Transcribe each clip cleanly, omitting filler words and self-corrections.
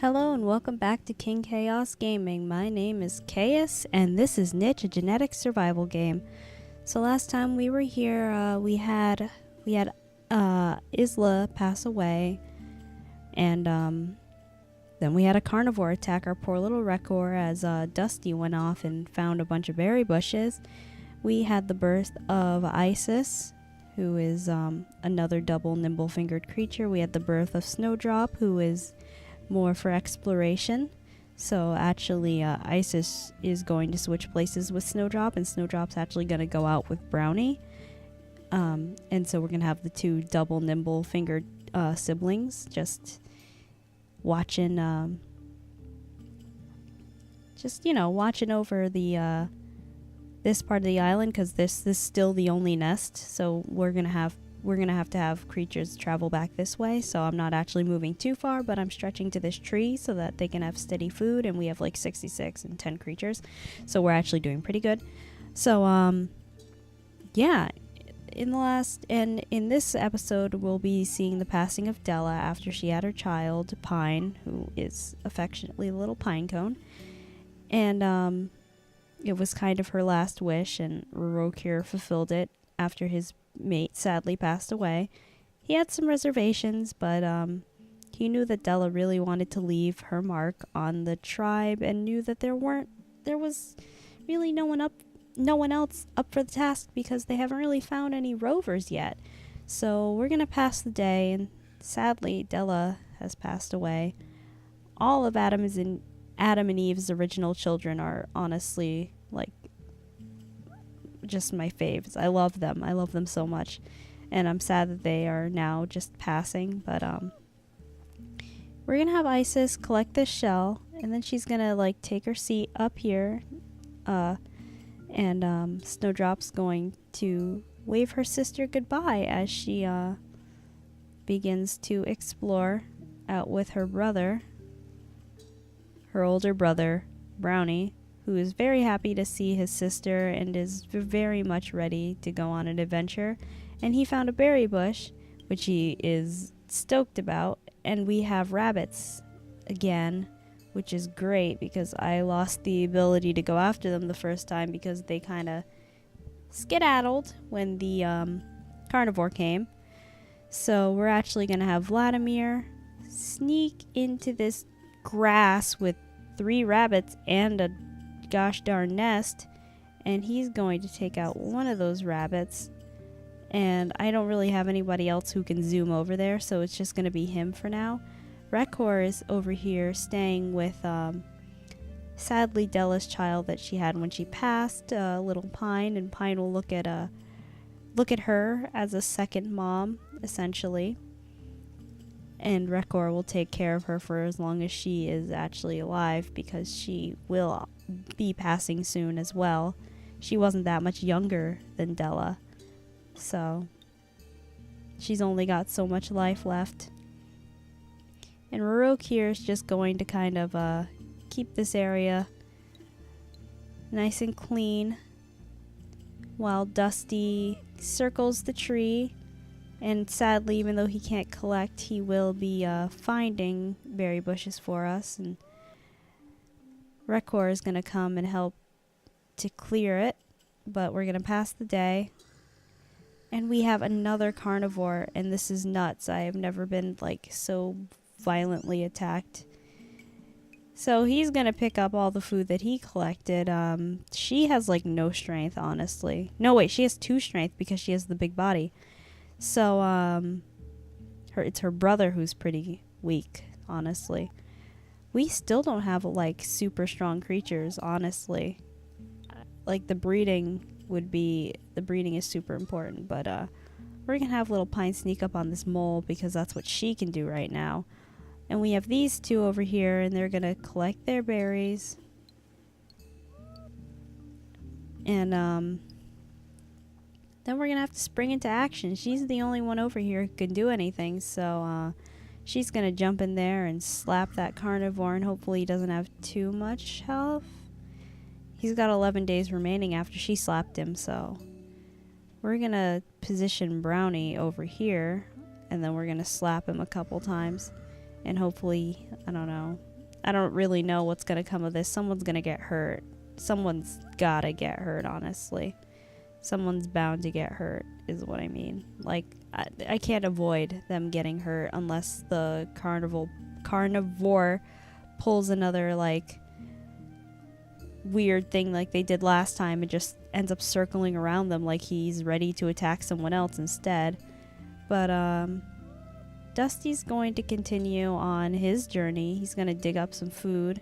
Hello and welcome back to King Chaos Gaming. My name is Chaos and this is Niche, a genetic survival game. So last time we were here, we had Isla pass away, and then we had a carnivore attack our poor little Rekor as Dusty went off and found a bunch of berry bushes. We had the birth of Isis, who is another double nimble-fingered creature. We had the birth of Snowdrop, who is more for exploration. So actually Isis is going to switch places with Snowdrop, and Snowdrop's actually going to go out with Brownie. And so we're going to have the two double nimble fingered siblings just watching watching over the this part of the island, because this is still the only nest. So we're gonna have to have creatures travel back this way. So I'm not actually moving too far, but I'm stretching to this tree so that they can have steady food, and we have like 66 and 10 creatures, so we're actually doing pretty good. So yeah, in this episode we'll be seeing the passing of Della after she had her child Pine, who is affectionately Little Pinecone. And it was kind of her last wish, and Rorokir fulfilled it after his mate sadly passed away. He had some reservations, but he knew that Della really wanted to leave her mark on the tribe, and knew that there was really no one else up for the task, because they haven't really found any rovers yet. So we're gonna pass the day, and sadly Della has passed away. All of Adam and Eve's original children are honestly like just my faves. I love them so much, and I'm sad that they are now just passing. But we're gonna have Isis collect this shell, and then she's gonna like take her seat up here, and Snowdrop's going to wave her sister goodbye as she begins to explore out with her older brother Brownie, who is very happy to see his sister and is very much ready to go on an adventure. And he found a berry bush, which he is stoked about. And we have rabbits again, which is great, because I lost the ability to go after them the first time because they kind of skedaddled when the carnivore came. So we're actually going to have Vladimir sneak into this grass with 3 rabbits and a gosh darn nest, and he's going to take out one of those rabbits. And I don't really have anybody else who can zoom over there, so it's just going to be him for now. Rekor is over here staying with sadly Della's child that she had when she passed, Little Pine, and Pine will look at her as a second mom essentially. And Rekor will take care of her for as long as she is actually alive, because she will be passing soon as well. She wasn't that much younger than Della, so she's only got so much life left. And Rorokir is just going to kind of keep this area nice and clean while Dusty circles the tree. And sadly, even though he can't collect, he will be finding berry bushes for us. And Rekor is going to come and help to clear it. But we're going to pass the day. And we have another carnivore, and this is nuts. I have never been like so violently attacked. So he's going to pick up all the food that he collected. She has like no strength, honestly. No, wait, she has 2 strength because she has the big body. So, it's her brother who's pretty weak, honestly. We still don't have, like, super strong creatures, honestly. Like, the breeding is super important, but, we're gonna have Little Pine sneak up on this mole, because that's what she can do right now. And we have these 2 over here, and they're gonna collect their berries. And, then we're going to have to spring into action. She's the only one over here who can do anything, so she's going to jump in there and slap that carnivore, and hopefully he doesn't have too much health. He's got 11 days remaining after she slapped him, so we're going to position Brownie over here, and then we're going to slap him a couple times. And hopefully, I don't know. I don't really know what's going to come of this. Someone's going to get hurt. Someone's got to get hurt, honestly. Someone's bound to get hurt, is what I mean. Like, I can't avoid them getting hurt unless the carnivore pulls another, like, weird thing like they did last time. It just ends up circling around them like he's ready to attack someone else instead. But, Dusty's going to continue on his journey. He's going to dig up some food.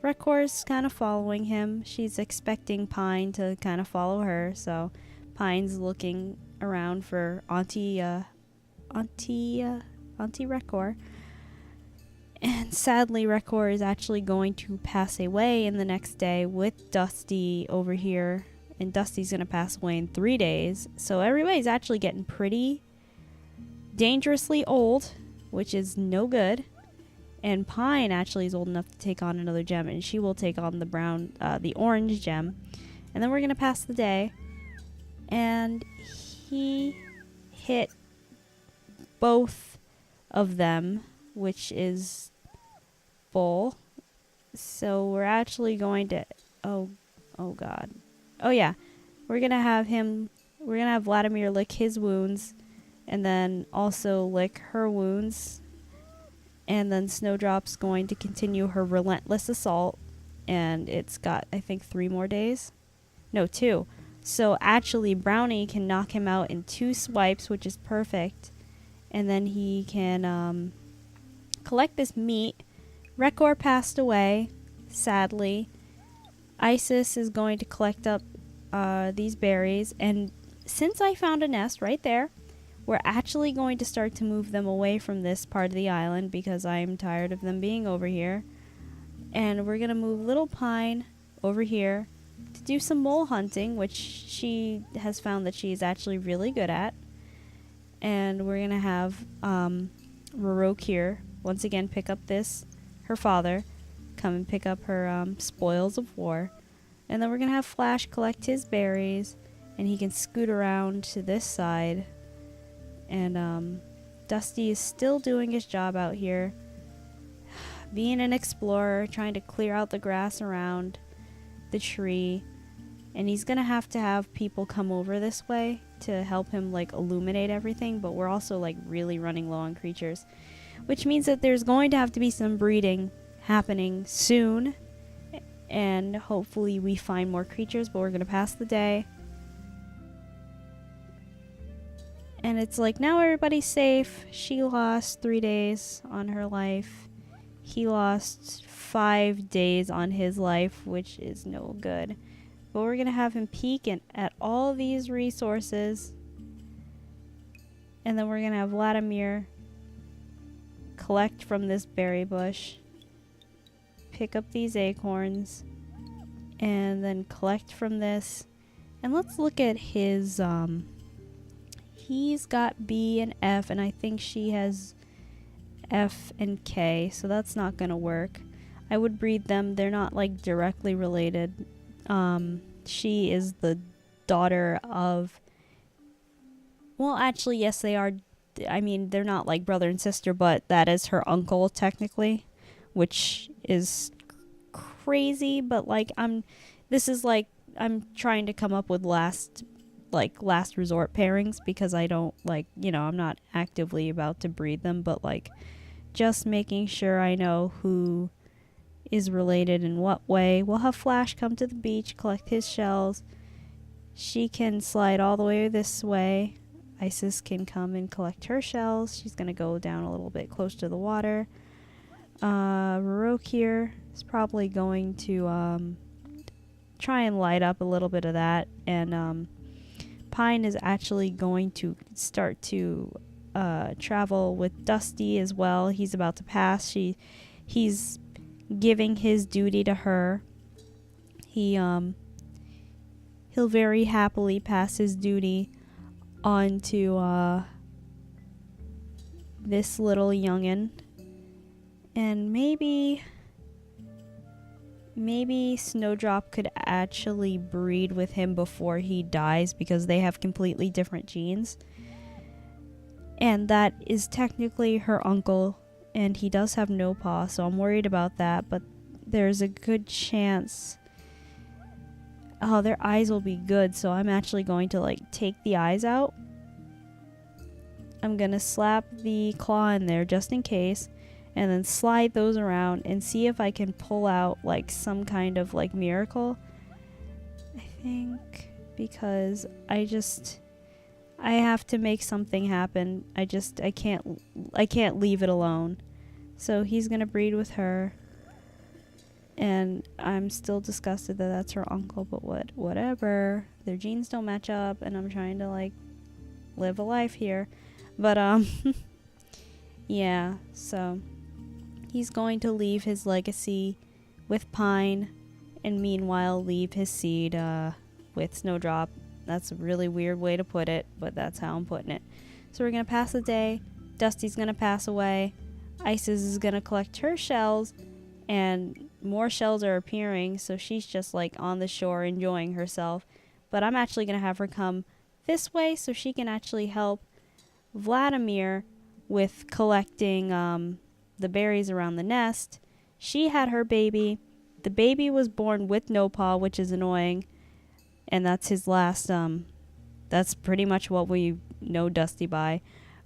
Rekor's kind of following him. She's expecting Pine to kind of follow her, so Pine's looking around for Auntie Rekor. And sadly, Rekor is actually going to pass away in the next day with Dusty over here, and Dusty's going to pass away in 3 days. So everybody's actually getting pretty dangerously old, which is no good. And Pine actually is old enough to take on another gem, and she will take on the orange gem. And then we're going to pass the day. And he hit both of them, which is full. So we're actually going to, oh God. Oh yeah, we're going to have Vladimir lick his wounds, and then also lick her wounds. And then Snowdrop's going to continue her relentless assault. And it's got, I think, 3 more days. No, 2. So actually, Brownie can knock him out in 2 swipes, which is perfect. And then he can collect this meat. Rekor passed away, sadly. Isis is going to collect up these berries. And since I found a nest right there, we're actually going to start to move them away from this part of the island because I'm tired of them being over here. And we're going to move Little Pine over here to do some mole hunting, which she has found that she's actually really good at. And we're going to have Rorok here once again pick up her father, come and pick up her spoils of war. And then we're going to have Flash collect his berries, and he can scoot around to this side. And Dusty is still doing his job out here, being an explorer, trying to clear out the grass around the tree. And he's gonna have to have people come over this way to help him like illuminate everything, but we're also like really running low on creatures, which means that there's going to have to be some breeding happening soon, and hopefully we find more creatures. But we're gonna pass the day. And it's like, now everybody's safe. She lost 3 days on her life. He lost 5 days on his life, which is no good. But we're going to have him peek at all these resources. And then we're going to have Vladimir collect from this berry bush. Pick up these acorns. And then collect from this. And let's look at his... He's got B and F, and I think she has F and K, so that's not gonna work. I would breed them. They're not like directly related. She is the daughter of... Well, actually, yes, they are. I mean, they're not like brother and sister, but that is her uncle, technically, which is crazy, but like, I'm trying to come up with last resort pairings because I don't I'm not actively about to breed them, but like just making sure I know who is related in what way. We'll have Flash come to the beach, collect his shells. She can slide all the way this way. Isis can come and collect her shells. She's going to go down a little bit close to the water. Rorok here is probably going to try and light up a little bit of that, and Pine is actually going to start to travel with Dusty as well. He's about to pass. He's giving his duty to her. He'll very happily pass his duty on to this little youngin'. And maybe Snowdrop could actually breed with him before he dies because they have completely different genes. And that is technically her uncle, and he does have no paw, so I'm worried about that, but there's a good chance. Oh, their eyes will be good, so I'm actually going to like take the eyes out. I'm gonna slap the claw in there just in case, and then slide those around and see if I can pull out like some kind of like miracle. I think, because I have to make something happen. I can't leave it alone. So he's gonna breed with her. And I'm still disgusted that that's her uncle, but whatever. Their genes don't match up, and I'm trying to like live a life here. But yeah, so he's going to leave his legacy with Pine, and meanwhile leave his seed with Snowdrop. That's a really weird way to put it, but that's how I'm putting it. So we're gonna pass the day. Dusty's gonna pass away. Isis is gonna collect her shells, and more shells are appearing, so she's just like on the shore enjoying herself. But I'm actually gonna have her come this way so she can actually help Vladimir with collecting the berries around the nest. She had her baby. The baby was born with no paw, which is annoying, and that's his last. That's pretty much what we know Dusty by.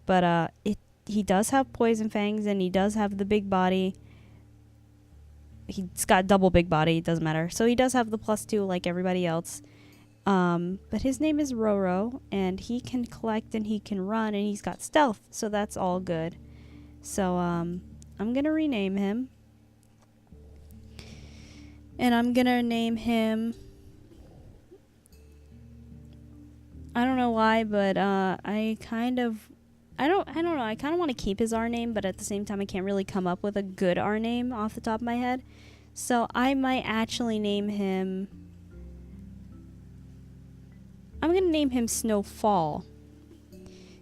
But he does have poison fangs, and he does have the big body. He's got double big body, it doesn't matter. So he does have the +2 like everybody else. But his name is Roro, and he can collect and he can run, and he's got stealth, so that's all good. So I'm gonna rename him. And I'm gonna name him, I don't know why, but I kind of want to keep his R name, but at the same time I can't really come up with a good R name off the top of my head. So I might actually name him, I'm going to name him Snowfall.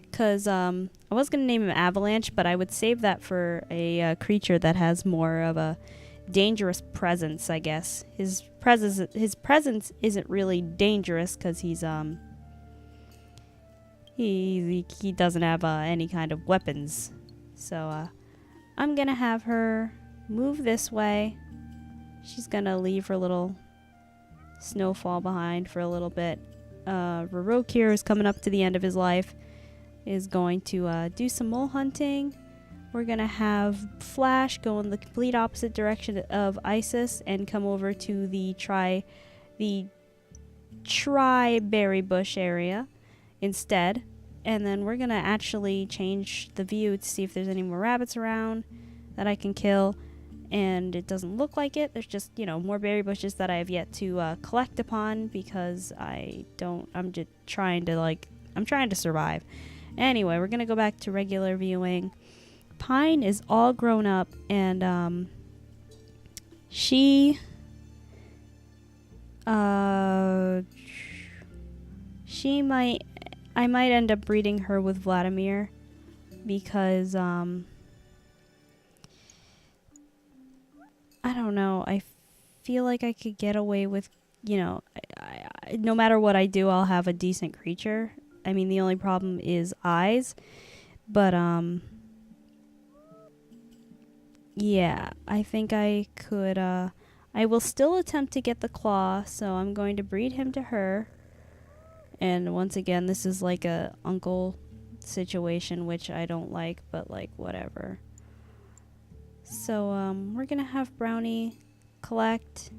Because I was going to name him Avalanche, but I would save that for a creature that has more of a dangerous presence, I guess. His presence isn't really dangerous because he's he doesn't have any kind of weapons. So I'm gonna have her move this way. She's gonna leave her little Snowfall behind for a little bit. Rorokir is coming up to the end of his life, is going to do some mole hunting. We're gonna have Flash go in the complete opposite direction of Isis and come over to the berry bush area instead. And then we're gonna actually change the view to see if there's any more rabbits around that I can kill. And it doesn't look like it. There's just, more berry bushes that I have yet to collect upon because I'm just trying to survive. Anyway, we're gonna go back to regular viewing. Pine is all grown up, and I might end up breeding her with Vladimir because I don't know, I feel like I could get away with, no matter what I do, I'll have a decent creature. I mean, the only problem is eyes, but yeah, I think I could, I will still attempt to get the claw, so I'm going to breed him to her. And once again, this is like a uncle situation, which I don't like, but like, whatever. So, we're gonna have Brownie collect,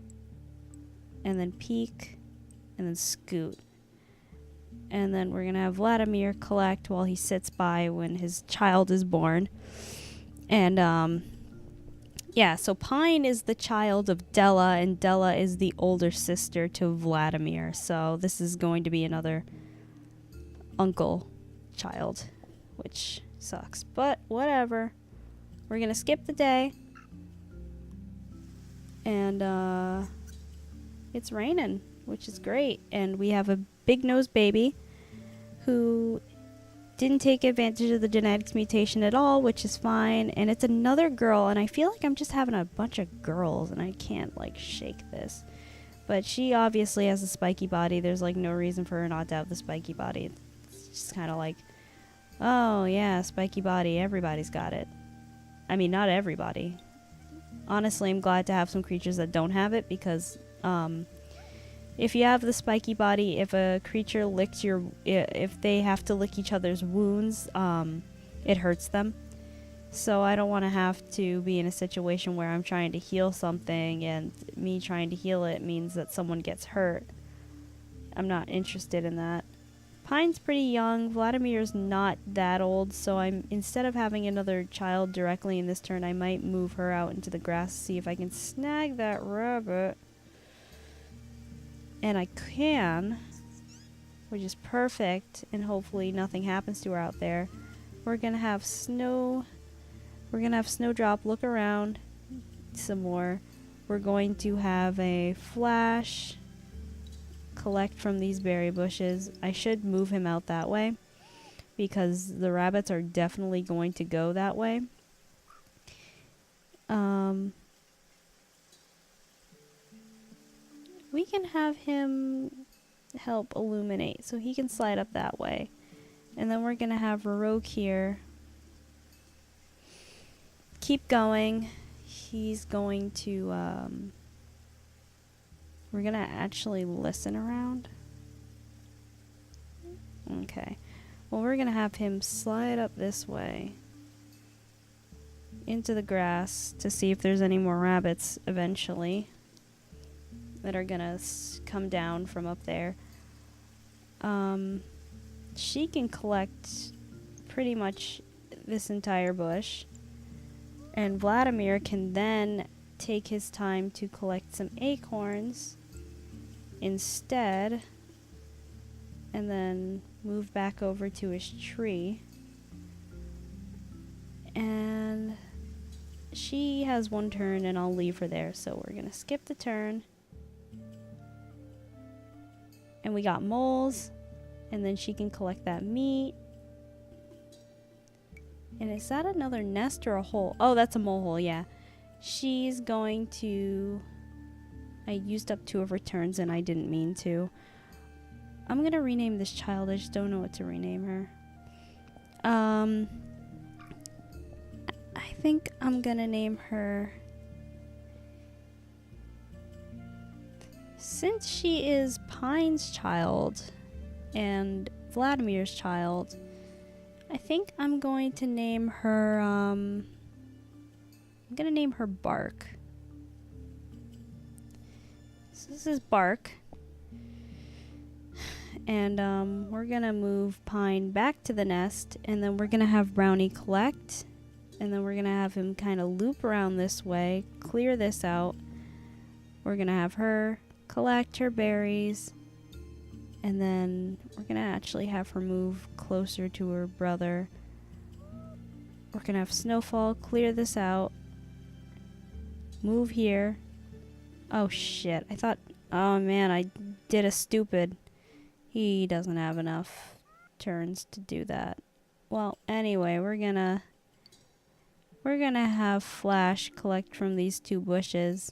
and then peek, and then scoot. And then we're gonna have Vladimir collect while he sits by when his child is born. And, yeah, so Pine is the child of Della, and Della is the older sister to Vladimir. So this is going to be another uncle child, which sucks. But whatever. We're going to skip the day. And it's raining, which is great. And we have a big-nosed baby who didn't take advantage of the genetics mutation at all, which is fine. And it's another girl, and I feel like I'm just having a bunch of girls, and I can't like shake this. But she obviously has a spiky body. There's like no reason for her not to have the spiky body. It's just kind of like, oh yeah, spiky body, everybody's got it. I mean, not everybody. Honestly, I'm glad to have some creatures that don't have it, because if you have the spiky body, if a creature licks if they have to lick each other's wounds, it hurts them. So I don't want to have to be in a situation where I'm trying to heal something, and me trying to heal it means that someone gets hurt. I'm not interested in that. Pine's pretty young. Vladimir's not that old, so instead of having another child directly in this turn, I might move her out into the grass to see if I can snag that rabbit. And I can, which is perfect, and hopefully nothing happens to her out there. We're gonna have Snowdrop look around some more. We're going to have a Flash collect from these berry bushes. I should move him out that way, because the rabbits are definitely going to go that way. We can have him help illuminate, so he can slide up that way. And then we're going to have Varroque here keep going. He's going to, we're going to actually listen around. Okay. Well, we're going to have him slide up this way into the grass to see if there's any more rabbits eventually that are going to come down from up there. She can collect pretty much this entire bush. And Vladimir can then take his time to collect some acorns instead, and then move back over to his tree. And she has one turn, and I'll leave her there, so we're gonna skip the turn. And we got moles, and then she can collect that meat. And is that another nest or a hole? Oh, that's a mole hole, yeah. She's going to... I used up 2 of her turns and I didn't mean to. I'm going to rename this child. I just don't know what to rename her. I think I'm going to name her... Since she is Pine's child and Vladimir's child... I think I'm going to name her, I'm going to name her Bark. So this is Bark. And we're going to move Pine back to the nest, and then we're going to have Brownie collect. And then we're going to have him kind of loop around this way, clear this out. We're going to have her collect her berries. And then we're going to actually have her move closer to her brother. We're going to have Snowfall clear this out. Move here. Oh shit. I thought, oh man, I did a stupid. He doesn't have enough turns to do that. Well, anyway, we're going to have Flash collect from these 2 bushes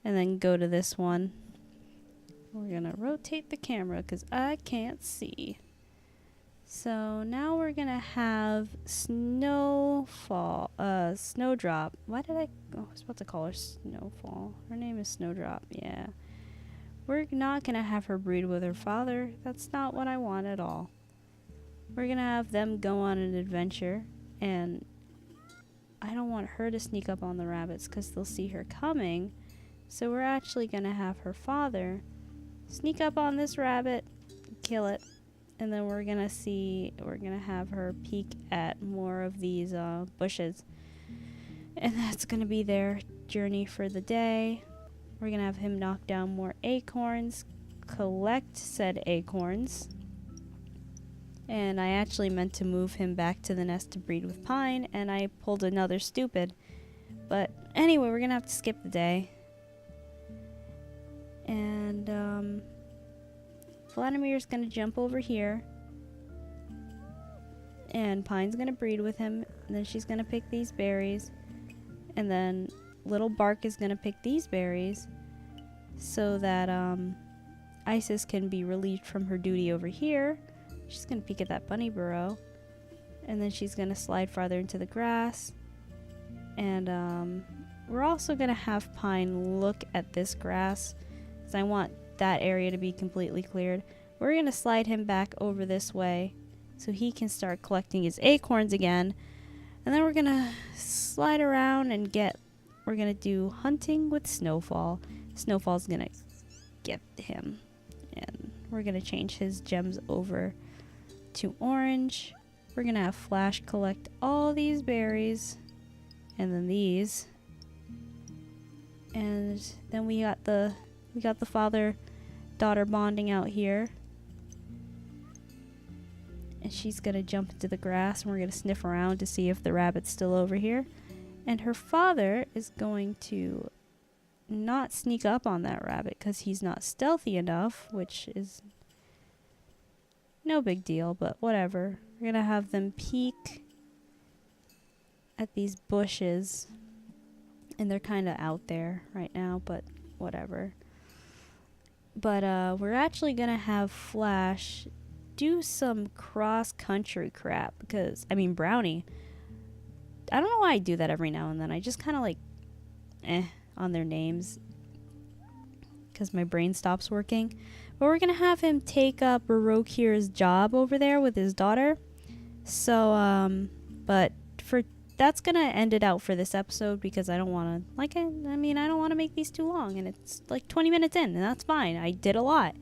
and then go to this one. We're going to rotate the camera because I can't see. So now we're going to have Snowdrop. Why did I was about to call her Snowfall. Her name is Snowdrop, yeah. We're not going to have her breed with her father. That's not what I want at all. We're going to have them go on an adventure. And I don't want her to sneak up on the rabbits because they'll see her coming. So we're actually going to have her father... sneak up on this rabbit, kill it, and then we're gonna have her peek at more of these bushes. And that's gonna be their journey for the day. We're gonna have him knock down more acorns, collect said acorns. And I actually meant to move him back to the nest to breed with Pine, and I pulled another stupid. But anyway, we're gonna have to skip the day. And Vladimir's gonna jump over here, and Pine's gonna breed with him, and then she's gonna pick these berries, and then little Bark is gonna pick these berries so that Isis can be relieved from her duty over here. She's gonna peek at that bunny burrow, and then she's gonna slide farther into the grass, And we're also going to have Pine look at this grass, because I want that area to be completely cleared. We're going to slide him back over this way so he can start collecting his acorns again. And then we're going to slide around and we're going to do hunting with Snowfall. Snowfall's going to get him. And we're going to change his gems over to orange. We're going to have Flash collect all these berries. And then these. And then we got the father-daughter bonding out here. And she's going to jump into the grass, and we're going to sniff around to see if the rabbit's still over here. And her father is going to not sneak up on that rabbit because he's not stealthy enough, which is no big deal, but whatever. We're going to have them peek at these bushes, and they're kind of out there right now, but whatever. But we're actually going to have Flash do some cross-country crap because, Brownie, I don't know why I do that every now and then. I just kind of like, on their names because my brain stops working. But we're going to have him take up Barokir's job over there with his daughter. So, but that's going to end it out for this episode because I don't want to, I don't want to make these too long, and it's like 20 minutes in, and that's fine. I did a lot.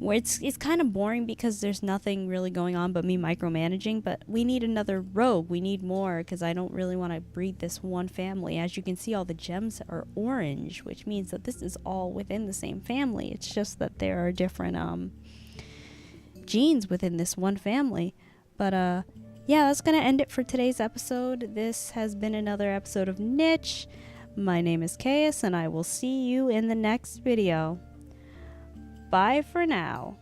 Where it's kind of boring because there's nothing really going on but me micromanaging, but we need another rogue. We need more because I don't really want to breed this one family. As you can see, all the gems are orange, which means that this is all within the same family. It's just that there are different genes within this one family. But yeah, that's going to end it for today's episode. This has been another episode of Niche. My name is Caius, and I will see you in the next video. Bye for now.